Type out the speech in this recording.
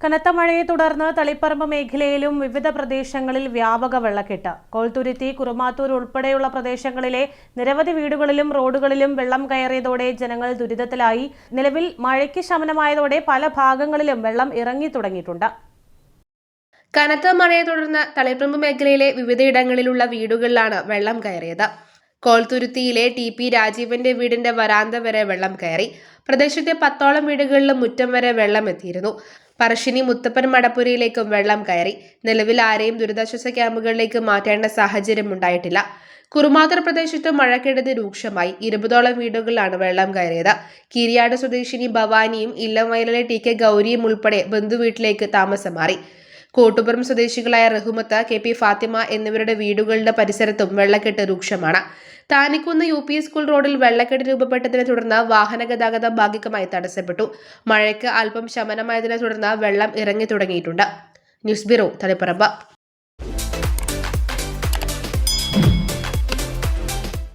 കനത്ത മഴയെ തുടർന്ന് തളിപ്പറമ്പ് മേഖലയിലും വിവിധ പ്രദേശങ്ങളിൽ വ്യാപക വെള്ളക്കെട്ട്. കോൾത്തുരുത്തി, കുറുമാത്തൂർ ഉൾപ്പെടെയുള്ള പ്രദേശങ്ങളിലെ നിരവധി വീടുകളിലും റോഡുകളിലും വെള്ളം കയറിയതോടെ ജനങ്ങൾ ദുരിതത്തിലായി. നിലവിൽ മഴയ്ക്ക് ശമനമായതോടെ പല ഭാഗങ്ങളിലും വെള്ളം ഇറങ്ങി തുടങ്ങിയിട്ടുണ്ട്. കനത്ത മഴയെ തുടർന്ന് തളിപ്പറമ്പ് മേഖലയിലെ വിവിധയിടങ്ങളിലുള്ള വീടുകളിലാണ് വെള്ളം കയറിയത്. കോൾത്തുരുത്തിയിലെ ടി.പി. രാജീവന്റെ വീടിന്റെ വരാന്ത വരെ വെള്ളം കയറി. പ്രദേശത്തെ 10ഓളം വീടുകളിലും മുറ്റം വരെ വെള്ളം എത്തിയിരുന്നു. പറശ്ശിനി മുത്തപ്പൻ മടപ്പുരയിലേക്കും വെള്ളം കയറി. നിലവിൽ ആരെയും ദുരിതാശ്വാസ ക്യാമ്പുകളിലേക്ക് മാറ്റേണ്ട സാഹചര്യം ഉണ്ടായിട്ടില്ല. കുറുമാത്തൂർ പ്രദേശത്ത് മഴക്കെടുതി രൂക്ഷമായി. 20ഓളം വീടുകളിലാണ് വെള്ളം കയറിയത്. കീരിയാട് സ്വദേശിനി ഭവാനിയും ഇല്ലംവയലിലെ ടി.കെ. ഗൗരിയും ഉൾപ്പെടെ ബന്ധുവീട്ടിലേക്ക് താമസം മാറി. കോട്ടുപുറം സ്വദേശികളായ റഹ്മത്ത്, കെ.പി. ഫാത്തിമ എന്നിവരുടെ വീടുകളുടെ പരിസരത്തും വെള്ളക്കെട്ട് രൂക്ഷമാണ്. താനിക്കുന്ന് യു.പി. സ്കൂൾ റോഡിൽ വെള്ളക്കെട്ട് രൂപപ്പെട്ടതിനെ തുടർന്ന് വാഹന ഗതാഗതം ഭാഗികമായി തടസ്സപ്പെട്ടു. മഴയ്ക്ക് അല്പം ശമനമായതിനെ തുടർന്ന് വെള്ളം ഇറങ്ങി തുടങ്ങിയിട്ടുണ്ട്. News bureau, Taliparamba.